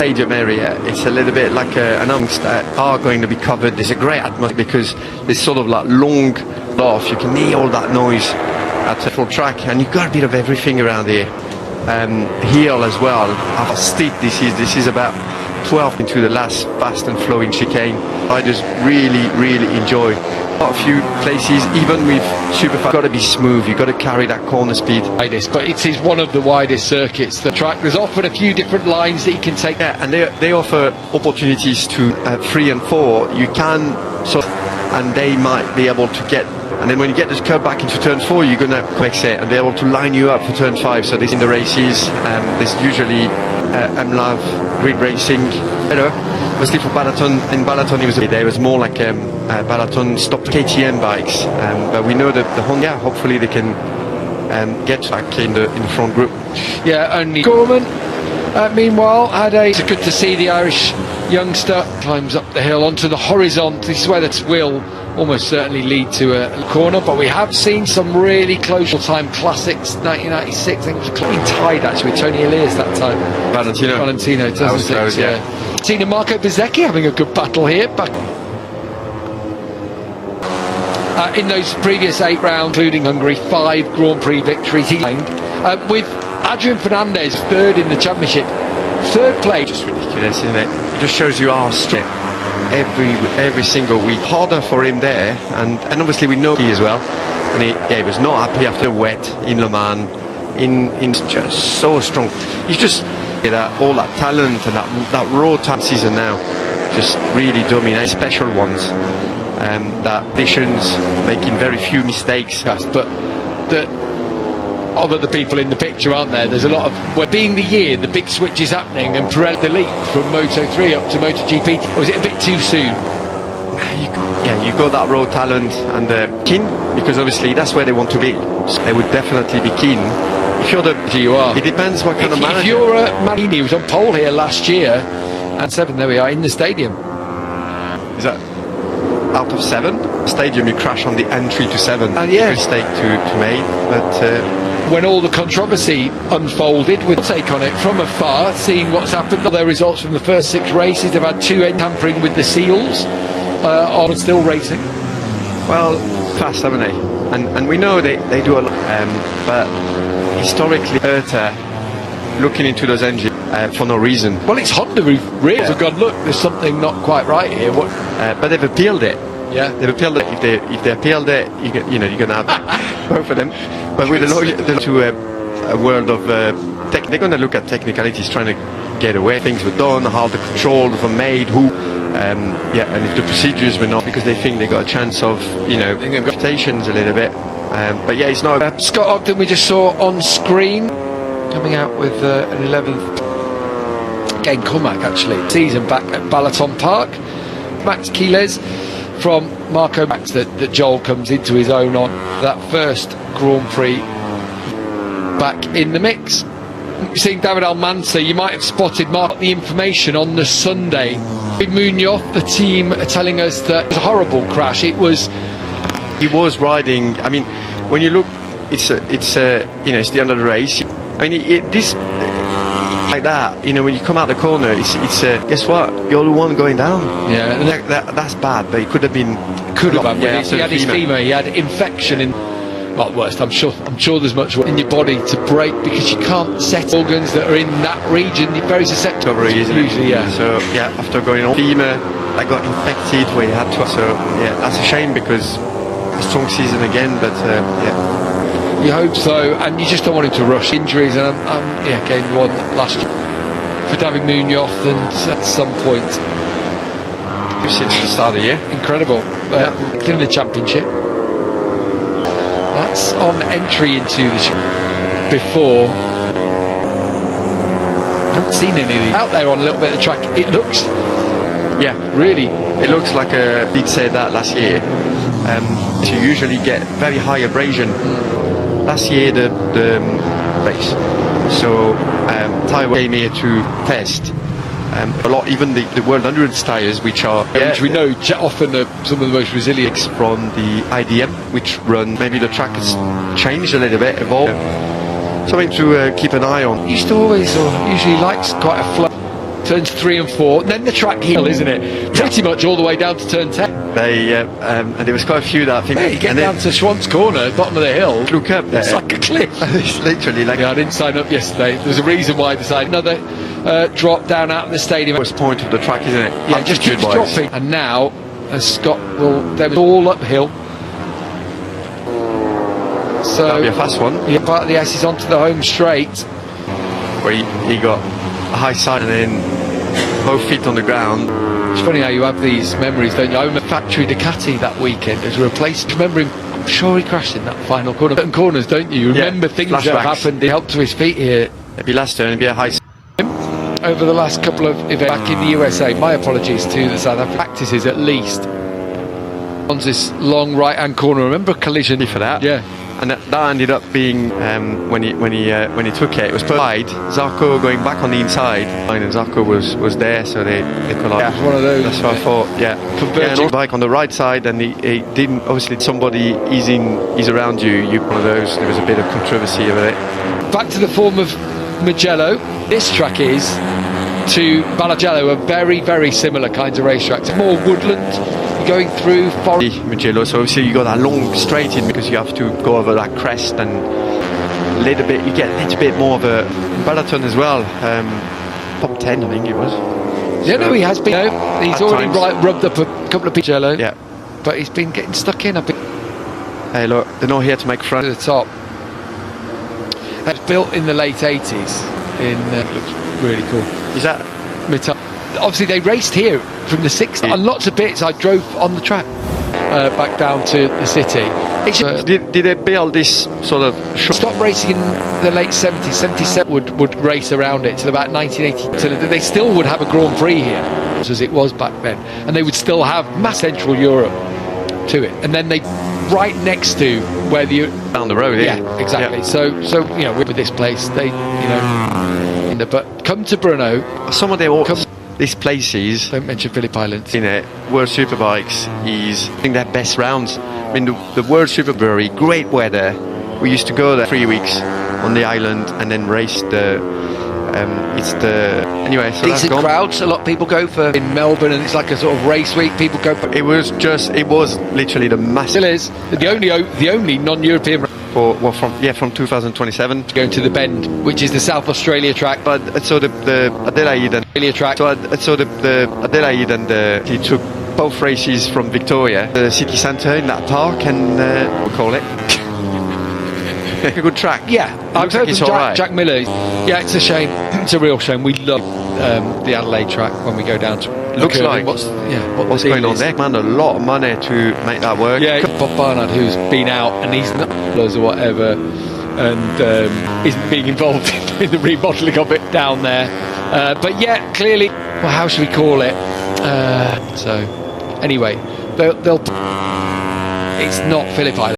stadium area, it's a little bit like an amongst that are going to be covered. There's a great atmosphere because there's sort of like long off. You can hear all that noise at the full track, and you've got a bit of everything around here. Hill as well. How steep this is about 12 into the last fast and flowing chicane. I just really enjoy. A few places, even with superfast, got to be smooth. You've got to carry that corner speed. But it is one of the widest circuits. The track, there's often a few different lines that you can take. Yeah, and they offer opportunities to 3 and 4. You can sort of, and they might be able to get. And then when you get this curve back into turn 4, you're going to exit and be able to line you up for turn 5. So this in the races, there's usually MLAV grid racing. Mostly for Balaton. In Balaton, it was more like Balaton stopped KTM bikes. But we know that the Honda, hopefully they can get back in the front group. Yeah, only Gorman. Meanwhile, it's good to see the Irish youngster climbs up the hill onto the horizon. This is where the will almost certainly lead to a corner, but we have seen some really close time classics. 1996, I think it was clean tied actually with Tony Elias that time. Valentino 2006, yeah. Seen Marco Bezzecchi having a good battle here. In those previous 8 rounds, including Hungary, 5 Grand Prix victories. He with Adrian Fernandez third in the championship, third place. Just ridiculous, isn't it? It just shows you our strength. Every single week, harder for him there, and obviously we know he as well. And he was not happy after wet in Le Mans. In just so strong. He's just all that talent and that raw time season now, just really dominate. Special ones, that visions making very few mistakes. Yes, but of other people in the picture, aren't there? There's a lot of, well, being the year the big switch is happening, and Pirelli the leap from Moto3 up to MotoGP, or was it a bit too soon? You got that raw talent and keen, because obviously that's where they want to be. So they would definitely be keen. If you're it depends what kind of manager. If you're Marini, who was on pole here last year, and 7, there we are in the stadium. Is that out of 7 stadium? You crash on the entry to 7. Yeah, mistake to make, but. When all the controversy unfolded, with take on it from afar, seeing what's happened, their results from the first 6 races, they've had 2 tampering with the seals, on still racing. Well, fast, haven't they? And we know they do a lot, but historically, looking into those engines for no reason. Well, it's Honda who've really gone, look, there's something not quite right here. But they've appealed it. Yeah, they've appealed it. If they appealed it, you're going to have both of them. But with the lawyer to a world of they're going to look at technicalities, trying to get away. Things were done, how the controls were made, who, and if the procedures were not, because they think they got a chance of, reputations a little bit. But yeah, it's not. Scott Ogden, we just saw on screen, coming out with an 11th. Again, Cormac actually season back at Balaton Park. Max Quiles from Marco Max that Joel comes into his own on that first Grand Prix back in the mix. You've seen David Almanza, you might have spotted Mark the information on the Sunday. Munoz, the team are telling us that it was a horrible crash. He was riding, I mean, when you look, it's the end of the race. I mean, this like that, when you come out the corner, it's guess what? You're the one going down. Yeah, and that's bad. But it could have been. Yeah, he had his femur. He had infection in. Not worst. I'm sure there's much in your body to break, because you can't set organs that are in that region. You're very susceptible. Usually, yeah. So yeah, after going on femur, I got infected where you had to. So yeah, that's a shame, because a strong season again. But yeah. You hope so, and you just don't want him to rush injuries. And gained one last year for David Munoz, and at some point, since the start of the year, incredible. In the championship, that's on entry into the before. I haven't seen any of these out there on a little bit of the track. It looks, really, it looks like did say that last year. You usually get very high abrasion. Last year the race, so Taiwan came here to test a lot, even the World Endurance tyres, which we know often some of the most resilient from the IDM, which run, maybe the track has changed a little bit, evolved. Something to keep an eye on. Used to always, or usually likes quite a flow. turns 3 and 4, and then the track hill, isn't it? Pretty much all the way down to turn 10. They and there was quite a few that I think. Yeah, you get down to Schwantz Corner, bottom of the hill. Look up there. It's like a cliff. It's literally like. Yeah, I didn't sign up yesterday. There's a reason why I decided. Another drop down out of the stadium. First point of the track, isn't it? Yeah, just keeps dropping. And now, as Scott will, they were all uphill. So That'll be a fast one. Yeah, part of the S is onto the home straight. Where he got a high side and then both feet on the ground. It's funny how you have these memories, don't you? I remember factory Ducati that weekend as a replacement. Remember him? I'm sure he crashed in that final corner. Certain corners, don't you? You remember things that have happened. He helped to his feet here. It'd be last turn, it'd be a high. Over the last couple of events back in the USA. My apologies to the South African practices at least. On this long right-hand corner, remember a collision For that, Yeah. and that ended up being when he took it. It was per side. Zarco going back on the inside, and Zarco was there, so they collided. Yeah, it was one of those. That's what I thought. Yeah, Converging. and bike on the right side, and he didn't. Obviously, somebody is around you. You one of those. There was a bit of controversy over it. Back to the form of Mugello. This track is to Mugello, a very, very similar kinds of racetracks. More woodland, you're going through forest. Mugello, so obviously you got that long straight in because you have to go over that crest and a little bit. You get a little bit more of a Balaton as well. Top 10, I think it was. Yeah, no, he has been. No, he's At already times. rubbed up a couple of Mugello. Yeah. But he's been getting stuck in a bit Hey, look, they're not here to make to front. the top. It was built in the late 80s. Looks really cool. Is that? Obviously they raced here from the 60s on lots of bits. I drove on the track back down to the city. Did they build this sort of? Stopped racing in the late 70s. 77 would race around it till about 1980. So they still would have a Grand Prix here, as it was back then, and they would still have mass Central Europe to it. And then they right next to where the Down the road, yeah, exactly. Yeah. So you know, with this place, they but come to Brno. Some of these places, Don't mention Phillip Islands. in it, World Superbikes is I think their best rounds. I mean, the World Superbike, great weather. We used to go there 3 weeks on the island and then race anyway. So that's Decent gone. crowds. A lot of people go for in Melbourne, and it's like a sort of race week. People go for. It was literally the massive. Still is the only non-European From 2027. going to the Bend, which is the South Australia track. But so the Adelaide and Australia track. so the Adelaide and he took both races from Victoria, the city centre in that park, and we'll call it a good track. Yeah, I've looks heard like it's from all right. Jack Miller. Yeah, it's a shame. It's a real shame. We love the Adelaide track when we go down to. Looks look like what's what's going on there? Man, a lot of money to make that work. Yeah, Bob Barnard, who's been out and he's not or whatever, and isn't being involved in the remodelling of it down there. But yeah, clearly, well, how should we call it? So anyway, they'll. It's not Phillip Island.